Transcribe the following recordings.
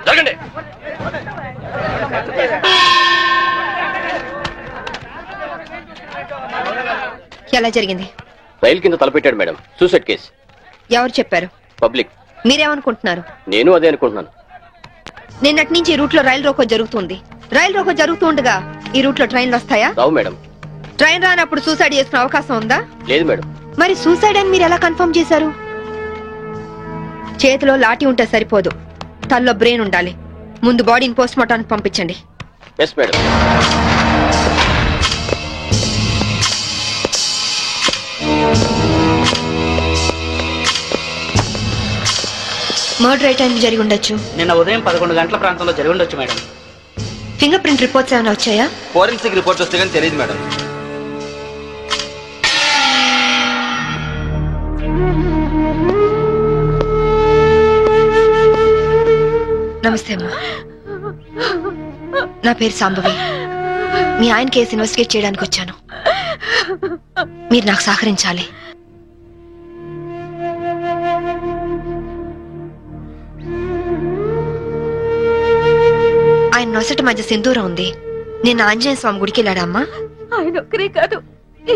జరగండి. ఎలా జరిగింది? రైలు కింద తలపెట్టాడు మేడం. Suicide case. ఎవరు చెప్పారు? పబ్లిక్. మీరేమనుకుంటున్నారు? నేను అదే అనుకుంటున్నాను. నిన్నటి నుంచి ఈ రూట్ లో రైలు రోకో జరుగుతుంది. రైలు రోకో జరుగుతుండగా ఈ రూట్ లో ట్రైన్లు వస్తాయా? రావు మేడం. ట్రైన్ రానప్పుడు సూసైడ్ చేసుకునే అవకాశం ఉందా? లేదు మేడం. మరి సూసైడ్ అని మీరు ఎలా కన్ఫర్మ్ చేశారు? చేతిలో లాఠీ ఉంటే సరిపోదు, తల్లో బ్రెయిన్ ఉండాలి. ముందు బాడీని పోస్ట్ మార్టానికి పంపించండి. Yes madam. మర్డర్ ఏ టైం జరిగి ఉండొచ్చు? నిన్న ఉదయం 11 గంటల ప్రాంతంలో జరిగి ఉండొచ్చు మేడం. ఫింగర్ ప్రింట్ రిపోర్ట్స్ ఏమైనా వచ్చాయా? ఫోరెన్సిక్ రిపోర్ట్ వస్తే కానీ తెలియదు మేడం. నమస్తే అమ్మా, నా పేరు సాంబవి. మీ ఆయన కేసు ఇన్వెస్టిగేట్ చేయడానికి వచ్చాను. మీరు నాకు సహకరించాలి. ఆయన నొసటి మధ్య సింధూరం ఉంది. నేను ఆంజనేయ స్వామి గుడికి వెళ్ళాడమ్మా. ఆయన ఒక్కరే కాదు,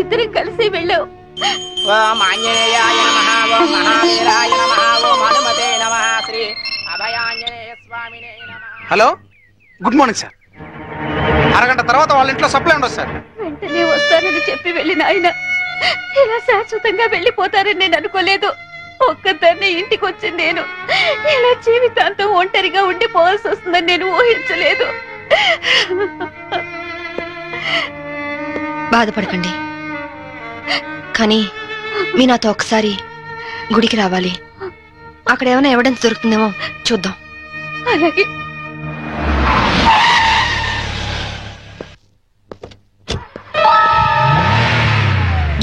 ఇద్దరం కలిసి వెళ్ళావు. Hello, good morning sir. అరగంట తర్వాత వాళ్ళ ఇంట్లో సప్లై ఉండదు సార్. వెంటనే వస్తానని చెప్పి వెళ్ళిన ఆయన ఇలా శాశ్వతంగా వెళ్ళిపోతారని నేను అనుకోలేదు. ఒక్కదాన్ని ఇంటికి వచ్చింది నేను. ఇలా జీవితాంతం ఒంటరిగా ఉండిపోవాల్సి వస్తుందని నేను ఊహించలేదు. బాధపడకండి, కానీ మీ నాతో ఒకసారి గుడికి రావాలి. అక్కడ ఏమైనా ఎవిడెన్స్ దొరుకుతుందేమో చూద్దాం. అలాగే.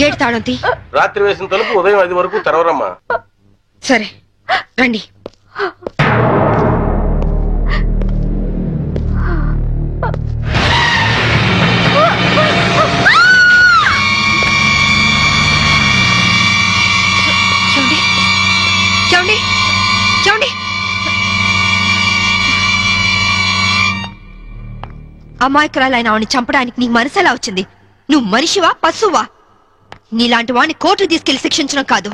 గేట్ తాళం తీ. రాత్రి వేసిన తలుపు ఉదయం 5 వరకు తెరవరమ్మా. సరే రండి. అమాయకురాలైన ఆవిని చంపడానికి నీకు మనసు ఎలా వచ్చింది? నువ్వు మనిషివా పశువా? నీలాంటి వాడిని కోర్టు తీసుకెళ్లి శిక్షించడం కాదు,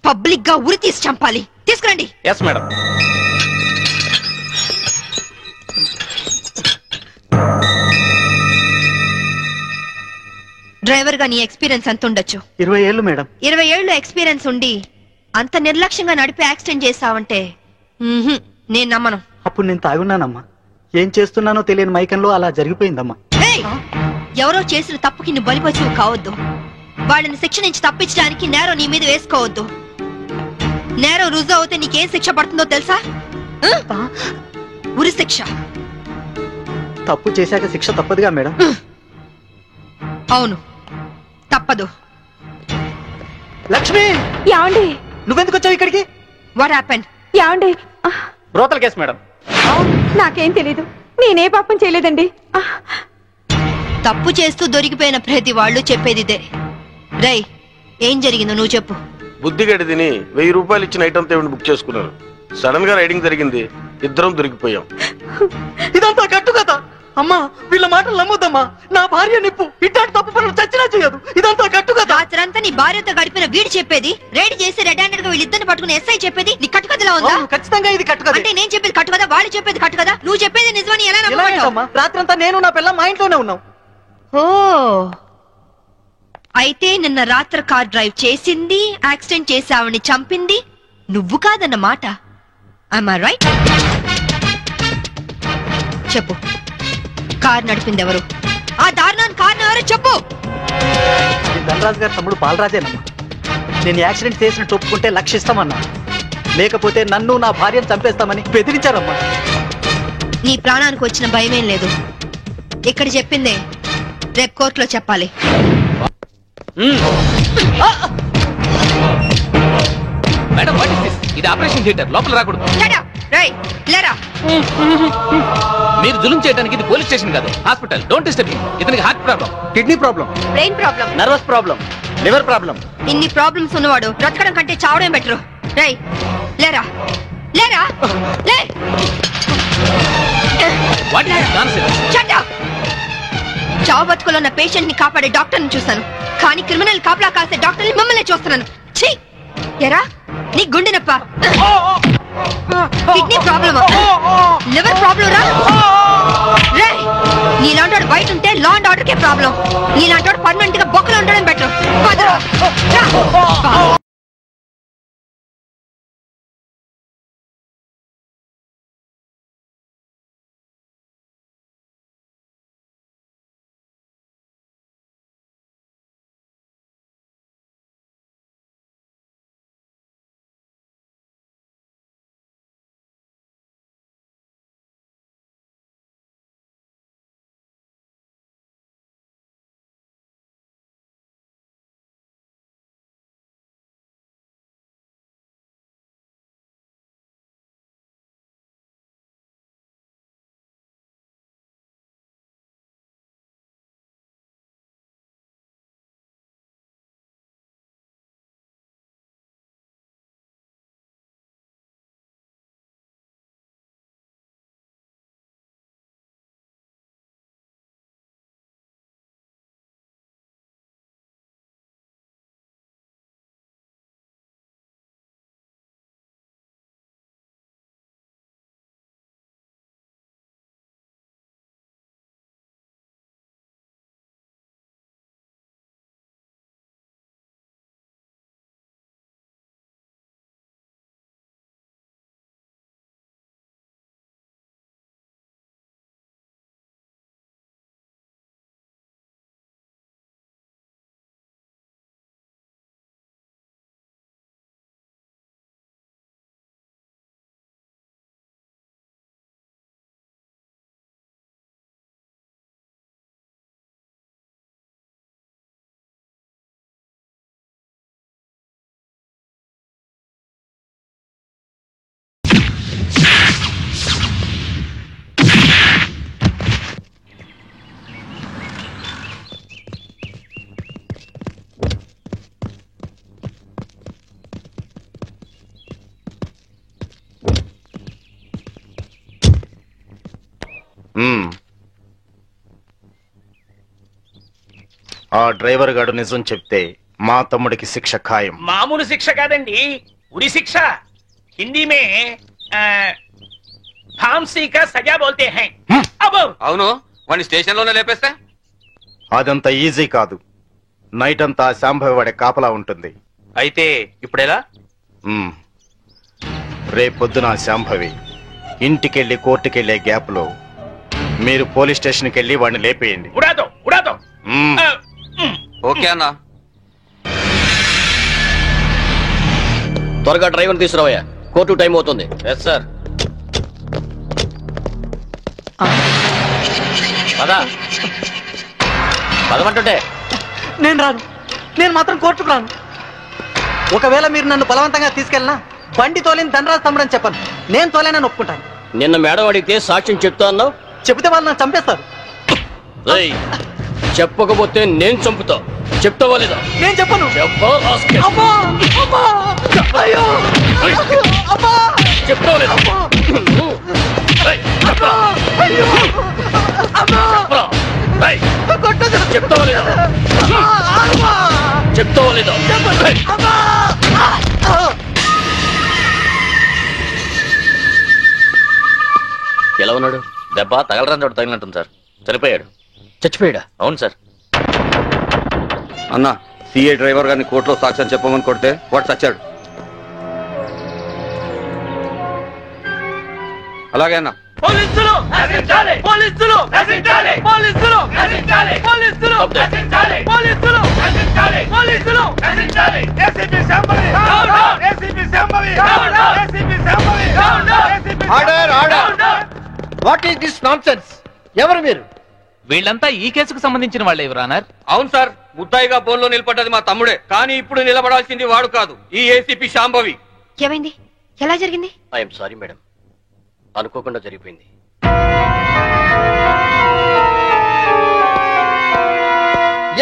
పబ్లిక్ గా ఉరి తీసి చంపాలి. తీసుకురండి. Yes madam. డ్రైవర్ గా నీ ఎక్స్పీరియన్స్ ఎంత ఉండొచ్చు? 20 ఏళ్ళు మేడం. 20 ఏళ్ళు ఎక్స్పీరియన్స్ ఉండి అంత నిర్లక్ష్యంగా నడిపి యాక్సిడెంట్ చేసావంటే నేను నమ్మను. అప్పుడు నేను తాగున్నానమ్మా. ఏం చేస్తున్నానో తెలియని మైకంలో అలా జరిగిపోయిందమ్మా. ఎవరో చేసిన తప్పుకి నువ్వు బలిపశువు కావద్దు. వాళ్ళని శిక్ష నుంచి తప్పించడానికి నేరం నీ మీద వేసుకోవద్దు. నేరం రుజువు అవుతే నీకేం శిక్ష పడుతుందో తెలుసా? ఉరి శిక్ష. తప్పు చేశాక శిక్ష తప్పదుగా మేడం? అవును, తప్పదు. లక్ష్మి, యాండి నువ్వెందుకు వచ్చావు ఇక్కడికి? What happened? యాండి బ్రోతల్ కేసు మేడం. నాకేం తెలీదు, నేనే పాపం చేయలేదండి. తప్పు చేస్తూ దొరికిపోయిన ప్రతి వాళ్ళు చెప్పేది ఇదే. రై, ఏం జరిగిందో నువ్వు చెప్పు. బుద్ధిగడి తిని 1000 రూపాయలు ఇచ్చిన ఐటమ్ తేవిని బుక్ చేసుకున్నాను. సడన్ గా రైడింగ్ జరిగింది, ఇద్దరం దొరికిపోయాం. ఇదంతా కట్టు కదా అమ్మా. వీళ్ళ మాటలు నమ్మొద్దమ్మా. నా భార్య నిప్పు ఇట్లాంటి తప్పు పనులు చచ్చినా చేయదు. ఇదంతా కట్టు కదా. రాత్రంతా నీ భార్యతో గడిపిన వీడు చెప్పేది, రైడ్ చేసి రెడ్ హ్యాండెడ్ గా వీళ్ళిద్దరిని పట్టుకుని ఎస్ఐ చెప్పేది నీ కట్టుకథలా ఉందా? ఖచ్చితంగా ఇది కట్టు కదా. అంటే నేను చెప్పేది కట్టు కదా, వాళ్ళు చెప్పేది కట్టు కదా. నువ్వు చెప్పేది నిజమని ఎలా నమ్మమంటావు? రాత్రంతా నేను నా పిల్ల మా ఇంట్లోనే ఉన్నాం. ఓ, అయితే నిన్న రాత్రి కార్ డ్రైవ్ చేసింది, యాక్సిడెంట్ చేసి ఆవిడ్ని చంపింది నువ్వు కాదన్న మాట. Am I right? చెప్పు, కార్ నడిపింది ఎవరు? ఆ దారుణాన్ని కారణం ఎవరు చెప్పు. ధనరాజు గారి తమ్ముడు బాలరాజేనమ్మా. నేను యాక్సిడెంట్ చేసినట్టు ఒప్పుకుంటే లక్షిస్తామన్నా, లేకపోతే నన్ను నా భార్యను చంపేస్తామని బెదిరించారమ్మా. నీ ప్రాణానికి వచ్చిన భయమేం లేదు. ఇక్కడ చెప్పిందే రేపు కోర్టులో చెప్పాలి. Madam, what is this? ఇది ఆపరేషన్ థియేటర్, లోపల రాకూడదు. మీరు జులుం చేయడానికి ఇది పోలీస్ స్టేషన్ కాదు, హాస్పిటల్. Don't disturb him. ఇతనికి heart problem, kidney problem, brain problem, nervous problem, liver problem. ఇన్ని ప్రాబ్లమ్స్ ఉన్నవాడు బ్రతకడం కంటే చావడం బెటరు. రై లేరా. లేరా లే What is this nonsense? Shut up! చావు బతుకులో ఉన్న పేషెంట్ ని కాపాడే డాక్టర్ ని చూశాను, కానీ క్రిమినల్ కాపలా కాసే డాక్టర్ ని మిమ్మల్ని చూస్తున్నాను. ఛీ! ఎరా నీ గుండె నొప్ప, కిడ్నీ ప్రాబ్లమా, లివర్ ప్రాబ్లం రా? నీలాంటి బయట ఉంటే law and order K problem. నీలాంటి పర్మనెంట్ గా బొక్కలు ఉండడం బెటర్. ఆ డ్రైవర్ గాడు నిజం చెప్తే మా తమ్ముడికి శిక్ష ఖాయం. మామూలు శిక్ష కాదండి, ఉరి శిక్ష. హిందీ మే फांसी का सजा बोलते हैं. అవును, వాడిని స్టేషన్ లోనే లేపేస్తే అదంత ఈజీ కాదు. నైట్ అంతా శాంభవి వాడే కాపలా ఉంటుంది. అయితే ఇప్పుడెలా? రేపొద్దున శాంభవి ఇంటికెళ్ళి కోర్టుకెళ్లే గ్యాప్ లో మీరు పోలీస్ స్టేషన్కి వెళ్ళి వాడిని లేపేయండి. ఉడాతో. ఓకే అన్నా. త్వరగా డ్రైవర్ తీసుకురావయ్యా, కోర్టు టైం అవుతుంది. Yes sir. పదమంటుంటే నేను రాను, నేను మాత్రం కోర్టుకు రాను. ఒకవేళ మీరు నన్ను బలవంతంగా తీసుకెళ్ళినా బండి తోలేని ధనరాజు తమ్ముడు అని చెప్పను, నేను తోలేనని ఒప్పుకుంటాను. నిన్న మేడం అడిగితే సాక్ష్యం చెప్తా అన్నావు. చెబితే వాళ్ళు నన్ను చంపేస్తారు. చెప్పకపోతే నేను చంపుతా. చెప్తావా లేదా? నేను చెప్పను. చెప్తావా లేదా? చెప్తావా లేదా? చెప్తావా లేదా? ఎలా ఉన్నాడు? దెబ్బ తగలరాని చోట తగిలినట్టుంది సార్. చనిపోయాడు. చచ్చిపోయాడా? అవును సార్. అన్న, సిఐ డ్రైవర్ గారిని కోర్టులో సాక్ష్యం చెప్పమని కొడితే వాడు చచ్చాడు. అలాగే అన్న. పోలీసులు నశించాలి, పోలీసులు నశించాలి, పోలీసులు నశించాలి, పోలీసులు నశించాలి, పోలీసులు నశించాలి, పోలీసులు నశించాలి. ACP Shambhavi down down, ACP Shambhavi down down, ACP Shambhavi down down, ACP order order. What is this nonsense? ఎవరు మీరు? వీళ్ళంతా ఈ కేసుకు సంబంధించిన వాళ్ళే యువరానర్. అవును సార్, ముద్దాయిగా బోన్లో నిలబడ్డది మా తమ్ముడే. కానీ ఇప్పుడు నిలబడాల్సింది వాడు కాదు, ఈ ఏసీపీ శాంభవి. ఏమైంది? ఎలా జరిగింది? ఐఎమ్ సారీ మేడం, అనుకోకుండా జరిగిపోయింది.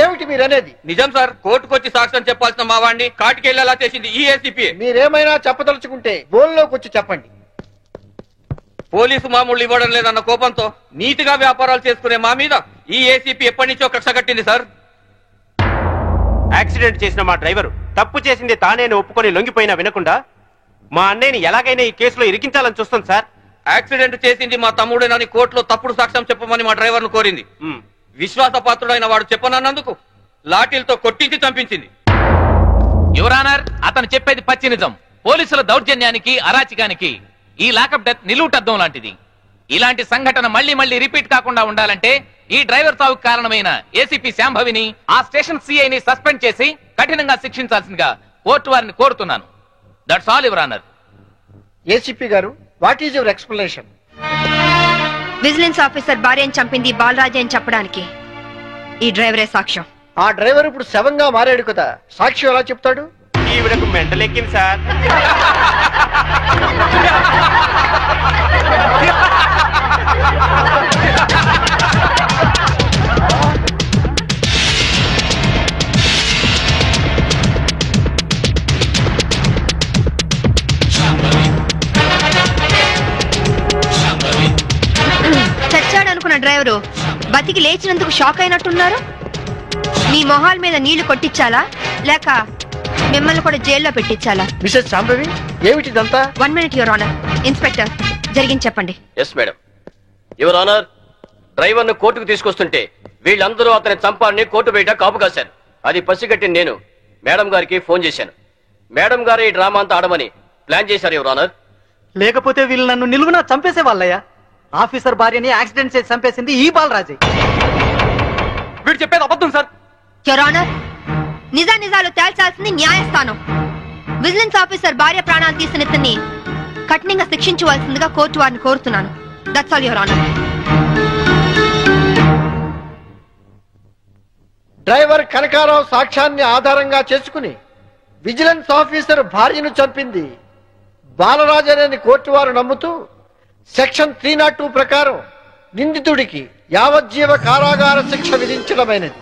ఏమిటి మీరనేది? నిజం సార్, కోర్టుకొచ్చి సాక్ష్యం చెప్పాల్సిన మా వాడిని కాటికి వెళ్ళేలా చేసింది ఈ ఏసీపీ. మీరేమైనా చెప్పదలుచుకుంటే బోన్లోకి వచ్చి చెప్పండి. పోలీసు మామూలు ఇవ్వడం లేదన్న కోపంతో నీతిగా వ్యాపారాలు చేసుకునే మా మీద ఈ ఏసీపీ ఎప్పటి నుంచో కక్ష కట్టింది సార్. యాక్సిడెంట్ చేసిన మా డ్రైవరు తప్పు చేసింది తానేని ఒప్పుకొని లొంగిపోయినా వినకుండా మా అన్నయ్యని ఎలాగైనా ఈ కేసులో ఇరికించాలని చూస్తాం సార్. యాక్సిడెంట్ చేసింది మా తమ్ముడేనని కోర్టులో తప్పుడు సాక్ష్యం చెప్పమని మా డ్రైవర్ ను కోరింది. విశ్వాసపాత్రుడైన వాడు చెప్పనన్నందుకు లాఠీలతో కొట్టించి చంపించింది. యువర్ ఆనర్, అతను చెప్పేది పచ్చి నిజం. పోలీసుల దౌర్జన్యానికి, అరాచకానికి ఈ లాకప్ డెత్ నిలువుటద్దం లాంటిది. ఇలాంటి సంఘటన మళ్లీ మళ్లీ రిపీట్ కాకుండా ఉండాలంటే ఈ డ్రైవర్ సావుకు కారణమైన ఏసీపీ శాంభవిని, ఆ స్టేషన్ సిఐని సస్పెండ్ చేసి కఠినంగా శిక్షించాల్సిందిగా కోర్టు వారిని కోరుతున్నాను. That's all your honour. ACP గారు, what is your explanation? Vigilance officer భార్యను చంపింది బాలరాజే అని చెప్పడానికి ఈ డ్రైవరే సాక్ష్యం. ఆ డ్రైవర్ ఇప్పుడు శవంగా మారాడు కదా, సాక్ష్యం ఎలా చెప్తాడు? ఈవిడకు మెంటలెక్కింది సార్. చచ్చాడనుకున్న డ్రైవరు బతికి లేచినందుకు షాక్ అయినట్టున్నారు. మీ మొహాల మీద నీళ్లు కొట్టించాలా లేక మిమ్మల్ని కూడా జైల్లో పెట్టించాలా? మిసెస్ శాంభవి, ఏమిటిదంతా? 1 minute యువర్ ఆనర్. ఇన్స్పెక్టర్, జరిగింది చెప్పండి. Yes madam. యువర్ ఆనర్, డ్రైవర్ ను కోర్టుకు తీసుకొస్తుంటే వీళ్ళందరూ అతని చంపాలని కోర్టు బయట కాపు కాశారు. అది పసిగట్టి నేను మేడం గారికి ఫోన్ చేశాను. మేడం గారు ఈ డ్రామా అంతా ఆడమని ప్లాన్ చేశారు యువర్ ఆనర్. లేకపోతే వీళ్ళు నన్ను నిలువునా చంపేసే వాళ్ళయ్యా. ఆఫీసర్ భార్యని యాక్సిడెంట్ చేసి చంపేసింది ఈ బాలరాజే. వీడు చెప్పేది అబద్ధం సార్. యువర్ ఆనర్, నిజాలు తేల్చాల్సింది న్యాయస్థానం. విజిలెన్స్ ఆఫీసర్ భార్య ప్రాణాలు తీసిన ఇతన్ని కఠినంగా శిక్షించవలసిందిగా కోర్టు వారిని కోరుతున్నాను. That's all your honour. Driver Kanakarao సాక్ష్యాన్ని ఆధారంగా చేసుకుని విజిలెన్స్ ఆఫీసర్ భార్యను చంపింది బాలరాజనేని కోర్టు వారు నమ్ముతూ సెక్షన్ 302 ప్రకారం నిందితుడికి యావజ్జీవ కారాగార శిక్ష విధించడమైనది.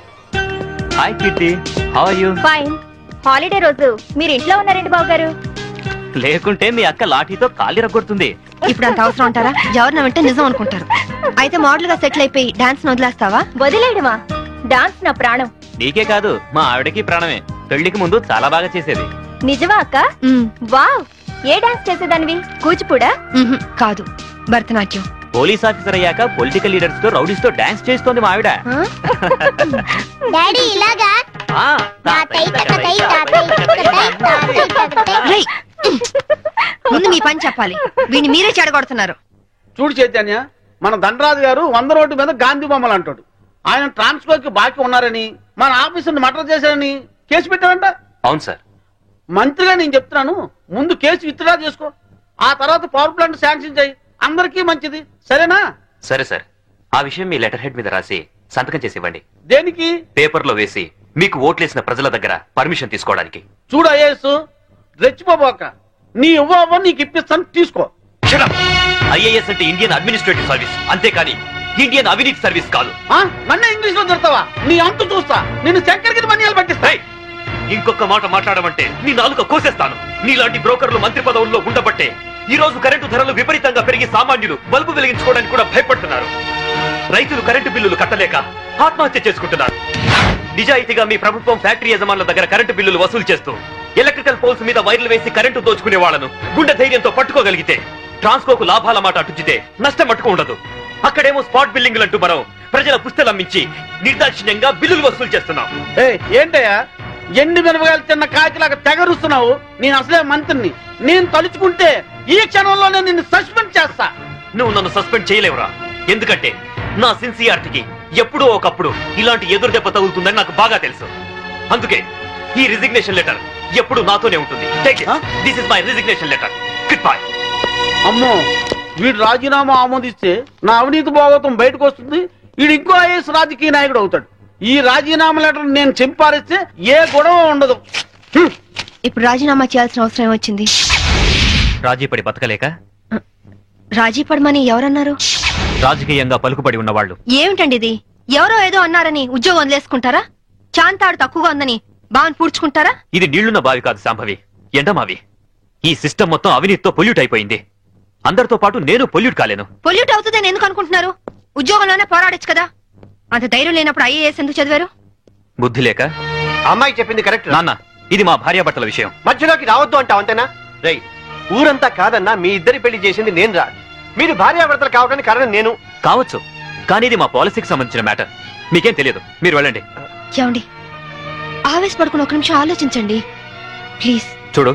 Hi Kitty, how are you? Fine. Holiday రోజు మీరు ఇంట్లో ఉన్నారండి బాబు గారు. లేకుంటే మీ అక్క లాఠీతో కాలి రగొడుతుంది. ఇప్పుడు అంత అవసరం అంటారా? ఎవరిన వెంటే నిజం అనుకుంటారు. అయితే మోడల్ గా సెటిల్ అయిపోయి డాన్స్ వదిలేస్తావా? వదిలేయడమా? డాన్స్ నా ప్రాణం. నీకే కాదు, మా ఆవిడకి ప్రాణమే. పెళ్లికి ముందు చాలా బాగా చేసేది. నిజమా అక్క? వావ్. ఏ డాన్స్ చేసేదానివి? కూచిపూడా? కాదు, భరతనాట్యం. పోలీస్ ఆఫీసర్ అయ్యాక పొలిటికల్ లీడర్స్ తో, రౌడీస్ తో డాన్స్ చేస్తోంది మా ఆవిడ. డాడీ ఇలాగా? ముందు మీ పని చెప్పాలి. వీడిని మీరే చెడగొడుతున్నారు. చూడు చైతన్య, మన దండరాజు గారు 100 రోడ్డు మీద గాంధీ బొమ్మలు అంటాడు. ఆయన ట్రాన్స్ఫర్ కి బాకీ ఉన్నారని, మన ఆఫీసుని మర్డర్ చేశారని కేసు పెట్టారంట. అవును సార్. మంత్రిగా నేను చెప్తున్నాను, ముందు కేసు విత్డ్రా చేసుకో, ఆ తర్వాత పవర్ ప్లాంట్ శాంక్షన్ చేయి. అందరికీ మంచిది, సరేనా? సరే సార్, ఆ విషయం మీ లెటర్ హెడ్ మీద రాసి సంతకం చేసి ఇవ్వండి. దేనికి? పేపర్ లో వేసి మీకు ఓట్లేసిన ప్రజల దగ్గర పర్మిషన్ తీసుకోవడానికి. చూడు ఐఏఎస్, రెచ్చిపోబోక. నీ ఇవ్వ నీకు ఇప్పిస్తాను, తీసుకో. ఐఏఎస్ అంటే ఇండియన్ అడ్మినిస్ట్రేటివ్ సర్వీస్, అంతేకాని ఇండియన్ అవినీతి సర్వీస్ కాదు. నన్ను ఇంగ్లీష్ లో తిడతావా? నీ అంతు చూస్తా, నిన్ను చక్కెరకి మన్యాలు పట్టిస్తాయి. ఇంకొక మాట మాట్లాడమంటే నీ నాలుక కోసేస్తాను. నీలాంటి బ్రోకర్లు మంత్రి పదవుల్లో ఉండబట్టే ఈ రోజు కరెంటు ధరలు విపరీతంగా పెరిగి సామాన్యులు బల్బు వెలిగించుకోవడానికి కూడా భయపడుతున్నారు. రైతులు కరెంటు బిల్లులు కట్టలేక ఆత్మహత్య చేసుకుంటున్నారు. నిజాయితీగా మీ ప్రభుత్వం ఫ్యాక్టరీ యజమానుల దగ్గర కరెంటు బిల్లులు వసూలు చేస్తూ ఎలక్ట్రికల్ పోల్స్ మీద వైర్లు వేసి కరెంటు దోచుకునే వాళ్లను గుండె ధైర్యంతో పట్టుకోగలిగితే ట్రాన్స్కోకు లాభాల మాట అటుచితే నష్టం మట్టుకు ఉండదు. అక్కడేమో స్పాట్ బిల్లింగ్లు అంటూ మనం ప్రజల పుస్తలమ్మించి నిర్దాక్షిణ్యంగా బిల్లులు వసూలు చేస్తున్నాం. ఏంటయ్యా ఎండి మిరపకాయలు తిన్న కాకిలాగా తెగరుస్తున్నావు? నేను అసలే మంత్రిని. నేను తలుచుకుంటే ఈ క్షణంలోనే నిన్ను సస్పెండ్ చేస్తా. నువ్వు నన్ను సస్పెండ్ చేయలేవురా, ఎందుకంటే నా సిన్సియారిటీకి ఎప్పుడో ఒకప్పుడు ఇలాంటి ఎదురు దెబ్బ తగులుతుందని నాకు బాగా తెలుసు. అందుకే ఈ రిజిగ్నేషన్ లెటర్ ఎప్పుడు నాతోనే ఉంటుంది. This is my resignation letter. Good bye. అమ్మో, వీడు రాజీనామా ఆమోదిస్తే నా అవినీతి భాగవతం బయటకు వస్తుంది. వీడు ఇంకో ఐఏఎస్ రాజకీయ నాయకుడు అవుతాడు. ఈ రాజీనామా లెటర్ నేను చింపారిస్తే ఏ గొడవ ఉండదు. ఇప్పుడు రాజీనామా చేయాల్సిన అవసరం వచ్చింది. రాజీపడి బతకలేక? రాజీ పడమని ఎవరన్నారు? రాజకీయంగా పలుకుబడి ఉన్నవాళ్ళు. ఏమిటండి ఇది? ఎవరో ఏదో అన్నారని ఉద్యోగం వదిలేసుకుంటారా? చాంతాడు తక్కువగా ఉందని బావని పూడ్చుకుంటారా? ఇది నీళ్లున్న బావి కాదు శాంభవి, ఎండమావి. ఈ సిస్టమ్ మొత్తం అవినీతితో పొల్యూట్ అయిపోయింది. అందరితో పాటు నేను పొల్యూట్ కాలేను. పొల్యూట్ అవుతుందని ఎందుకు అనుకుంటున్నారు? ఉద్యోగంలోనే పోరాడొచ్చు కదా. అంత ధైర్యం లేనప్పుడు ఐఏఎస్ ఎందుకు చదివారు? బుద్ధి లేక. అమ్మాయి చెప్పింది కరెక్ట్ నాన్న, ఇది మా భార్యాభర్తల విషయం. మధ్యలోకి రావద్దు అంటావు అంతేనా? రై, ఊరంతా కాదన్నా మీ ఇద్దరి పెళ్లి చేసింది నేను రా. మీరు భార్యాభర్తలు కావడానికి కారణం నేను కావచ్చు, కానీ ఇది మా పాలసీకి సంబంధించిన మ్యాటర్. మీకేం తెలియదు, మీరు వెళ్ళండి. ఏమండి, ఆవేశపడుకుని ఒక నిమిషం ఆలోచించండి ప్లీజ్. చూడు,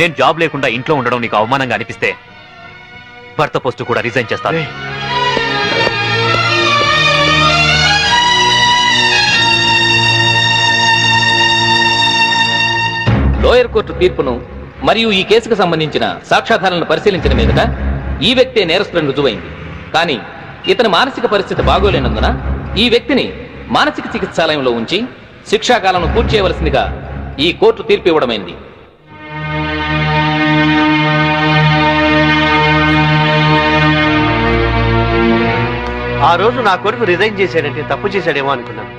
నేను జాబ్ లేకుండా ఇంట్లో ఉండడం నీకు అవమానంగా అనిపిస్తే భర్త పోస్టు కూడా రిజైన్ చేస్తాను. లోయర్ కోర్టు తీర్పును మరియు ఈ కేసుకు సంబంధించిన సాక్ష్యాధారాలను పరిశీలించిన మీదట ఈ వ్యక్తే నేరస్తులను రుజువైంది. కానీ ఇతని మానసిక పరిస్థితి బాగోలేనందున ఈ వ్యక్తిని మానసిక చికిత్సాలయంలో ఉంచి శిక్షాకాలను పూర్తి చేయవలసిందిగా ఈ కోర్టు తీర్పు ఇవ్వడమైంది. ఆ రోజు నా కొడుకు రిజైన్ చేశాడంటే తప్పు చేశాడేమో అనుకున్నాను.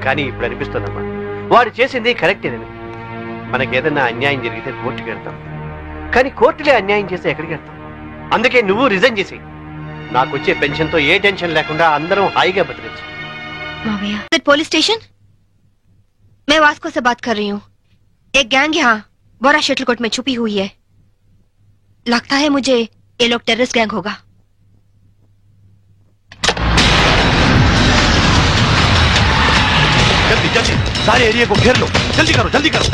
కానీ ఇప్పుడు అనిపిస్తుందమ్మా, వాడు చేసింది కరెక్టేనని. మనకేదన్నా అన్యాయం జరిగితే కోర్టుకి వెళ్తాం, కానీ కోర్టులే అన్యాయం చేస్తే ఎక్కడికి వెళ్తాం? అందుకే నువ్వు రిజైన్ చేసి నాకు వచ్చే పెన్షన్ తో ఏ టెన్షన్ లేకుండా అందరం హాయిగా బతకచ్చు. पुलिस स्टेशन, मैं वास्को से बात कर रही हूँ. एक गैंग यहाँ बोरा शटलकोट में छुपी हुई है. लगता है मुझे ये लोग टेररिस्ट गैंग होगा. जल्दी जल्दी सारे एरिया को घेर लो, जल्दी करो जल्दी करो.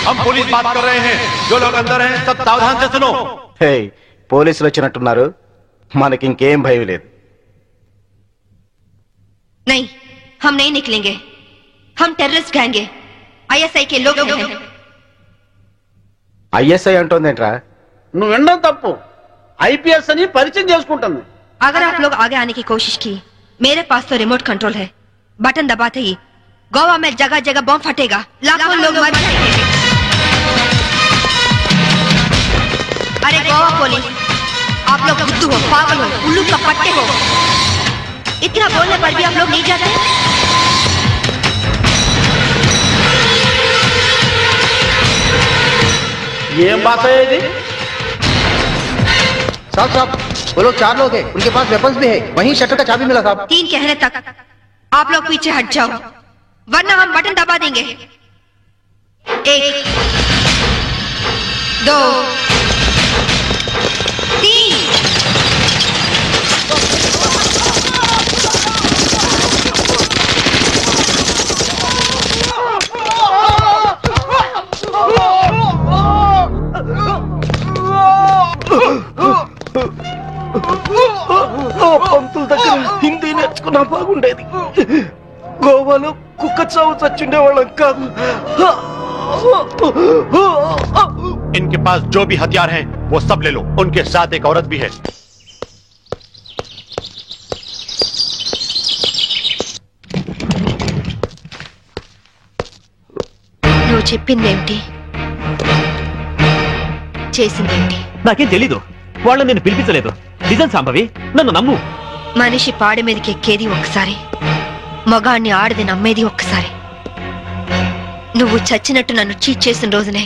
हम पुलिस बात कर रहे हैं, जो लोग अंदर हैं सब सावधान से सुनो. హే, పోలీసులు వచ్చినట్టున్నారు, మనకి ఇంకేం భయం లేదు. नहीं, हम नहीं निकलेंगे. हम टेररिस्ट गैंग हैं, ISI के लोग हैं. ఐఎస్ఐ అంటోందేంట్రా? నువ్వు వినడం తప్పు. ఐపీఎస్ అని పరిచయం చేసుకుంటుంది. अगर आप लोग आगे आने की कोशिश की, मेरे पास तो रिमोट कंट्रोल है. बटन दबाते ही गोवा में जगह जगह बम फटेगा, लाखों लोग मर जाएंगे. अरे गोवा पुलिस, आप लोग बुद्धू हो, पागल हो, उल्लू का पट्टे हो. इतना बोलने पर भी आप लोग नहीं जाते. ఏం బాత ఇది? साहब साहब, वो लोग 4 लोग हैं, उनके पास वेपन्स भी है. वहीं शटर का चाबी मिला साहब. 3 कहने तक आप लोग पीछे हट जाओ, वरना हम बटन दबा देंगे. 1 2 3. పంతుల దగ్గర హిందీ నేర్చుకున్నా బాగుండేది. గోవాలో కుక్క చావు చచ్చుండేవాళ్ళం కాదు. इनके पास जो भी हथियार हैं वो सब ले लो. उनके साथ एक औरत भी है. నువ్వు చెప్పిందేమిటి, చేసిందేమిటి? నాకేం తెలీదు, వాళ్ళు నేను పిలిపించలేదు. నిజం సంభవి, నన్ను నమ్ము. మనిషి పాడి మీదకి ఎక్కేది ఒక్కసారి, మగాణ్ణి ఆడది నమ్మేది ఒక్కసారి. నువ్వు చచ్చినట్టు నన్ను చీట్ చేసిన రోజునే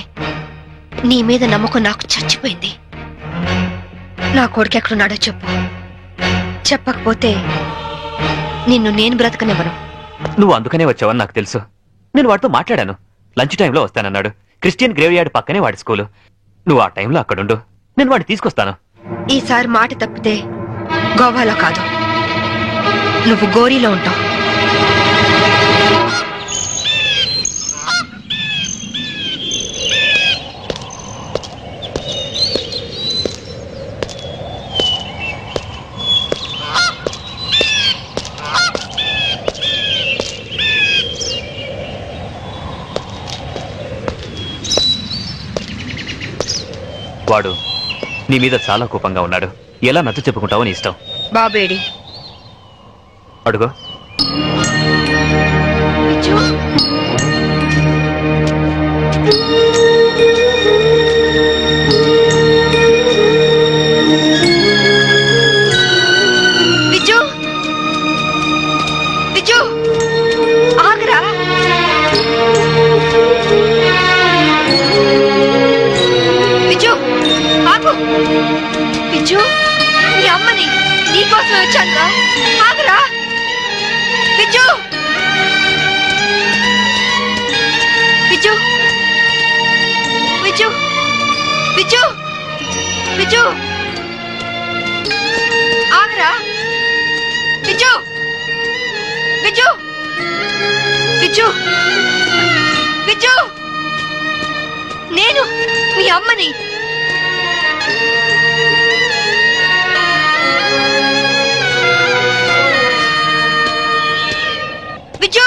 నీ మీద నమ్మకం నాకు చచ్చిపోయింది. నా కొడుకు ఎక్కడున్నాడో చెప్పు. చెప్పకపోతే నిన్ను నేను బ్రతకనివ్వను. నువ్వు అందుకనే వచ్చావని నాకు తెలుసు. నేను వాడితో మాట్లాడాను. లంచ్ టైంలో వస్తానన్నాడు. క్రిస్టియన్ గ్రేవ్ యార్డ్ పక్కనే వాడి స్కూలు. నువ్వు ఆ టైంలో అక్కడుండు, నేను వాడిని తీసుకొస్తాను. ఈసారి మాట తప్పితే గోవాలో కాదు, నువ్వు గోరీలో ఉంటావు. వాడు నీ మీద చాలా కోపంగా ఉన్నాడు. ఎలా నచ్చ చెప్పుకుంటావో నీ ఇష్టం. బాబేడి అడుగు. విజు, విజు ఆగరా. పిచ్చు నీ అమ్మని నీకోసం వచ్చానురా. ఆగరా పిచ్చు. పిచ్చు పిచ్చు పిచ్చు పిచ్చు ఆగరా. పిచ్చు పిచ్చు పిచ్చు పిచ్చు నేను మీ అమ్మని. పిచ్చు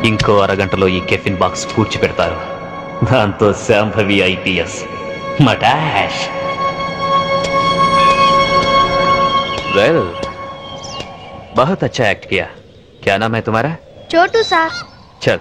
ఇంకో అరగంటలో ఈ కెఫిన్ బాక్స్ పూడ్చి పెడతారు. దాంతో శాంభవి ఐపీఎస్ మటాష్. वेल बहुत अच्छा एक्ट किया. क्या नाम है तुम्हारा? छोटू सा. चल.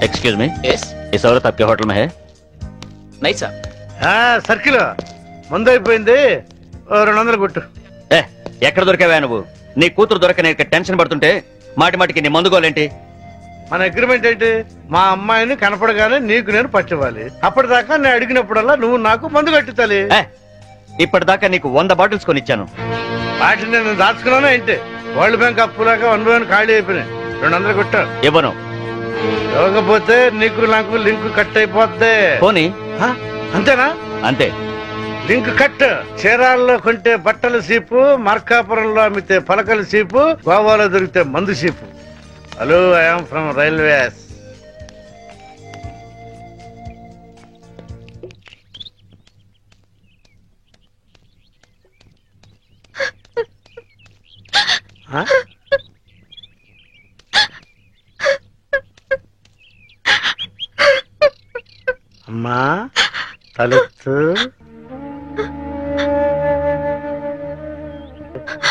Excuse me. यस. इस औरत आपके होटल में है? नहीं सर. సర్కిల్ ముందు అయిపోయింది. 200 కొట్టు. ఎక్కడ దొరికావా నువ్వు? నీ కూతురు దొరకనే టెన్షన్ పడుతుంటే మాటి మాటికి నీ మందుకోలేంటి? మన అగ్రిమెంట్ ఏంటి? మా అమ్మాయిని కనపడగానే నీకు నేను పట్టివ్వాలి. అప్పటిదాకా నేను అడిగినప్పుడల్లా నువ్వు నాకు మందు కట్టించాలి. ఇప్పటిదాకా నీకు 100 బాటిల్స్ కొనిచ్చాను. వాటిని నేను దాచుకున్నాను ఏంటి? వరల్డ్ బ్యాంక్ అప్పులాగా 1 by 1 ఖాళీ అయిపోయినాయి. 200 కొట్టు. ఇవ్వను. ఇవ్వకపోతే నీకు నాకు లింక్ కట్ అయిపోద్ది. పోనీ. అంతేనా? అంతే. Link cut. చీరాల్లో కొంటే బట్టల సీపు, మార్కాపురంలో అమ్మితే పలకల సీపు, గోవాలో దొరికితే మందు cheap. Hello, I'm from railways. అమ్మా తలెత్తు.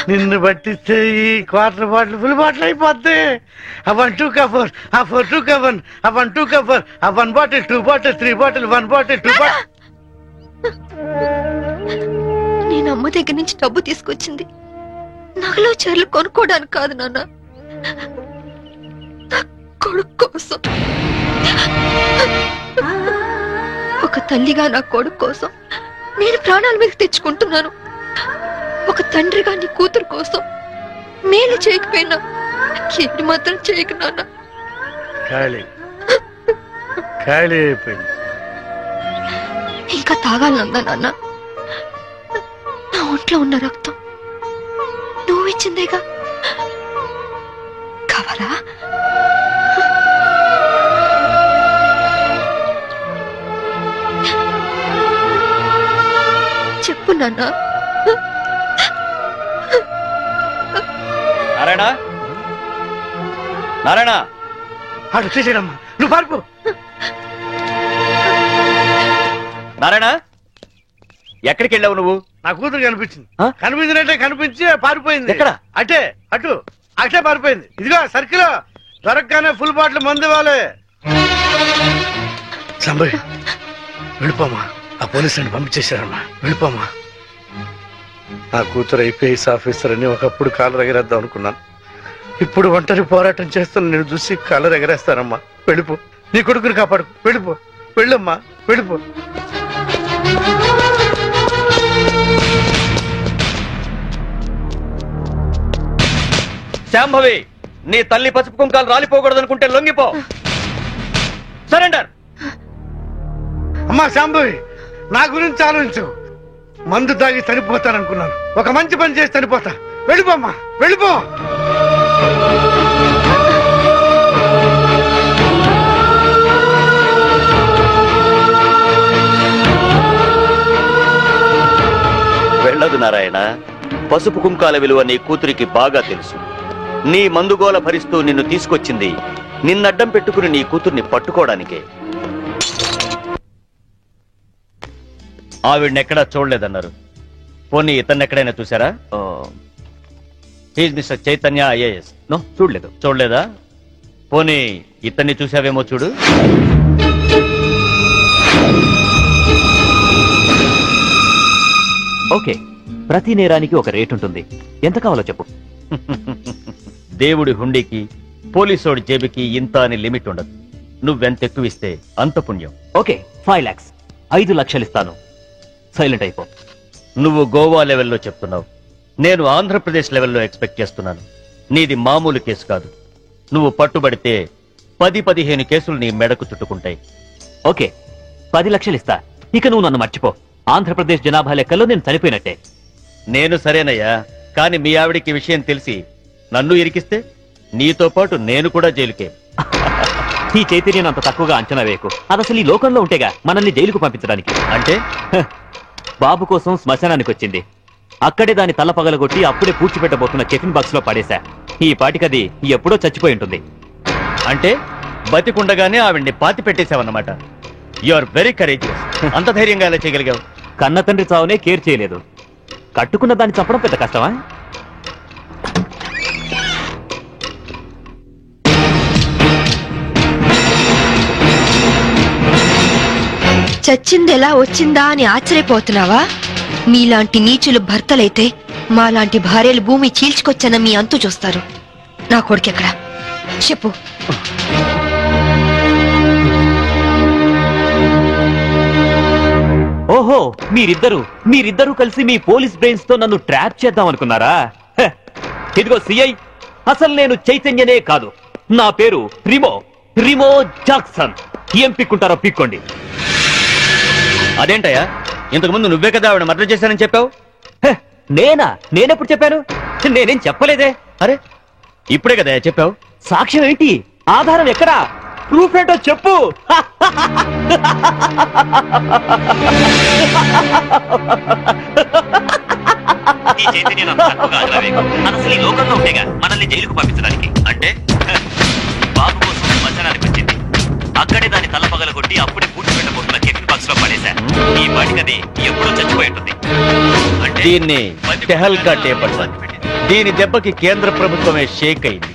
నిన్ను పట్టిస్తే ఈ క్వార్టర్ బాటిల్ ఫుల్ బాటిల్ అయిపోద్ది. ఆ 1 2 కవర్, ఆ 4 2 కవర్, ఆ 1 2 కవర్, ఆ 1 bottle 2 bottle 3 bottle 1 bottle 2 bottle. నేను అమ్మ దగ్గర నుంచి డబ్బు తీసుకొచ్చింది నగలు చీరలు కొనుక్కోవడానికి కాదు నాన్న, నా కొడుకు కోసం. ఒక తల్లిగా నా కొడుకు కోసం నేను ప్రాణాల మీద తెచ్చుకుంటున్నాను. ఒక తండ్రిగా నీ కూతురు కోసం మేలు చేయకపోయినా ఏడు మాత్రం చేయకు నాన్న. ఖాళీ అయిపోయింది. ఇంకా తాగాలనుందా నాన్న? నా ఒంట్లో ఉన్న రక్తం నువ్వు ఇచ్చిందేగా, కావాలా? చెప్పు నాన్న. నారాయణ, నారాయణ, అటు చేసేయడమ్మా, నువ్వు పారిపో. నారాయణ, ఎక్కడికి వెళ్ళావు నువ్వు? నా కూతురు కనిపించింది. కనిపించినట్టే కనిపించి పారిపోయింది. ఎక్కడ? అటే అటే పారిపోయింది. ఇదిగో సర్కిల్ దొరకగానే ఫుల్ బాటిల్ మందు ఇవ్వాలి. సంభవి వెళ్ళిపోమా, ఆ పోలీసుని పంపించేశారమ్మా, వెళ్ళిపోమా. నా కూతురు ఐపీఎస్ ఆఫీసర్ అని ఒకప్పుడు కాలు రగిరేద్దాం అనుకున్నాను. ఇప్పుడు ఒంటరి పోరాటం చేస్తున్న నేను చూసి కలర్ ఎగరేస్తానమ్మా. వెళ్ళిపో, నీ కొడుకుని కాపాడు. వెళ్ళిపో, వెళ్ళమ్మా, వెళ్ళిపో. శాంభవి, నీ తల్లి పసుపు కుంకాలు రాలిపోకూడదనుకుంటే లొంగిపో. సరెండర్. అమ్మా శాంభవి, నా గురించి ఆలోచించు. మందు తాగి చనిపోతాననుకున్నాను, ఒక మంచి పని చేసి చనిపోతా. వెళ్ళిపోమ్మా, వెళ్ళిపో. వెళ్ళదు నారాయణ. పసుపు కుంకాల విలువ నీ కూతురికి బాగా తెలుసు. నీ మందుగోల భరిస్తూ నిన్ను తీసుకొచ్చింది నిన్నడ్డం పెట్టుకుని నీ కూతుర్ని పట్టుకోవడానికే. ఆవిడనెక్కడా చూడలేదన్నారు. పోనీ ఇతన్నెక్కడైనా చూసారా? Mister Chaitanya IAS. నో, చూడలేదు. చూడలేదా? పోనీ ఇతన్ని చూసావేమో చూడు. ఓకే, ప్రతి నేరానికి ఒక రేట్ ఉంటుంది. ఎంత కావాలో చెప్పు. దేవుడి హుండీకి పోలీసోడి జేబుకి ఇంత అని లిమిట్ ఉండదు. నువ్వెంత ఎక్కువ ఇస్తే అంత పుణ్యం. ఓకే, 5 lakhs, 5 లక్షలు ఇస్తాను. సైలెంట్ అయిపో. నువ్వు గోవా లెవెల్లో చెప్తున్నావు, నేను ఆంధ్రప్రదేశ్ లెవెల్లో ఎక్స్పెక్ట్ చేస్తున్నాను. నీది మామూలు కేసు కాదు. నువ్వు పట్టుబడితే 10-15 కేసులు నీ మెడకు చుట్టుకుంటాయి. ఓకే, 10 లక్షలు ఇస్తా. ఇక నువ్వు నన్ను మర్చిపో. ఆంధ్రప్రదేశ్ జనాభా లెక్కల్లో నేను చనిపోయినట్టే. నేను సరేనయ్యా, కానీ మీ ఆవిడికి విషయం తెలిసి నన్ను ఇరికిస్తే నీతో పాటు నేను కూడా జైలుకే. ఈ చైతన్యం అంత తక్కువగా అంచనా వేయకు. అది అసలు ఈ లోకంలో ఉంటేగా మనల్ని జైలుకు పంపించడానికి. అంటే బాబు కోసం శ్మశానానికి వచ్చింది. అక్కడే దాని తల పగలగొట్టి అప్పుడే పూడ్చిపెట్టబోతున్న టిఫిన్ బాక్స్ లో పడేశా. ఈ పాటికది ఎప్పుడో చచ్చిపోయి ఉంటుంది. అంటే బతికుండగానే ఆవిడ్ని పాతి పెట్టేశావన్నమాట. You are very courageous. అంత ధైర్యంగా ఎలా చేయగలిగావు? కన్న తండ్రి చావునే కేర్ చేయలేదు. కట్టుకున్న దాన్ని చంపడం పెద్ద కష్టమా? చచ్చింది ఎలా వచ్చిందా అని ఆశ్చర్యపోతున్నావా? మీలాంటి నీచులు భర్తలైతే మాలాంటి భార్యలు భూమి చీల్చుకొచ్చన్న మీ అంతు చూస్తారు. నా కొడుకెక్కడ చెప్పు. ఓహో, మీరిద్దరూ కలిసి మీ పోలీస్ బ్రెయిన్స్ తో నన్ను ట్రాప్ చేద్దాం అనుకున్నారా? ఇదిగో సిఐ, అసలు నేను చైతన్యనే కాదు. నా పేరు రిమో జాక్సన్. ఏం పిక్కుంటారో పిక్కోండి. అదేంటయ్యా, ఇంతకుముందు నువ్వే కదా ఆవిడ మర్డర్ చేశానని చెప్పావు. నేనెప్పుడు చెప్పాను? నేనేం చెప్పలేదే. అరే, ఇప్పుడే కదా చెప్పావు. సాక్ష్యం ఏంటి? ఆధారం ఎక్కడా? ప్రూఫ్ ఏంటో చెప్పు. అసలు ఈ లోకంలో ఉండేగా మనల్ని జైలుకు పంపించడానికి. అంటే బాబు కోసం శ్మశానానికి వచ్చింది. అక్కడే దాని తల పగలగొట్టి అప్పుడే పూడ్చిపెట్టబోతున్న టిఫిన్ బాక్స్ లో పడేశా. ఈ పాటికది ఎప్పుడో చచ్చిపోయి ఉంటుంది. దీన్ని టెహల్కా టేప్ అంటారు. దీని దెబ్బకి కేంద్ర ప్రభుత్వమే షేక్ అయింది.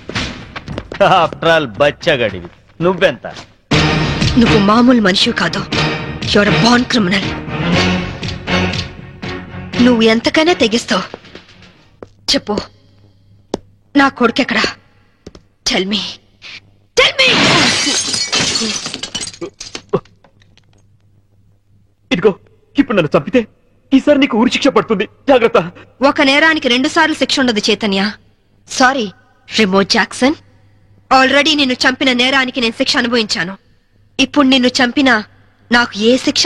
ఆఫ్టర్ ఆల్ బచ్చగడివి. నువ్వెంత? నువ్వు మామూలు మనిషి కాదు. You're born criminal. నువ్వు ఎంతకైనా తెగిస్తావు. చెప్పు, నా కొడుకెక్కడా? Tell me. ఇదిగో, ఇప్పుడు నన్ను చంపితే ఈసారి నీకు ఉరి శిక్ష పడుతుంది. జాగ్రత్త. ఒక నేరానికి 2 సార్లు శిక్ష ఉండదు Chaitanya. Sorry Remo Jackson. Already నిన్ను చంపిన నేరానికి నేను శిక్ష అనుభవించాను. ఇప్పుడు నిన్ను చంపినా నాకు ఏ శిక్ష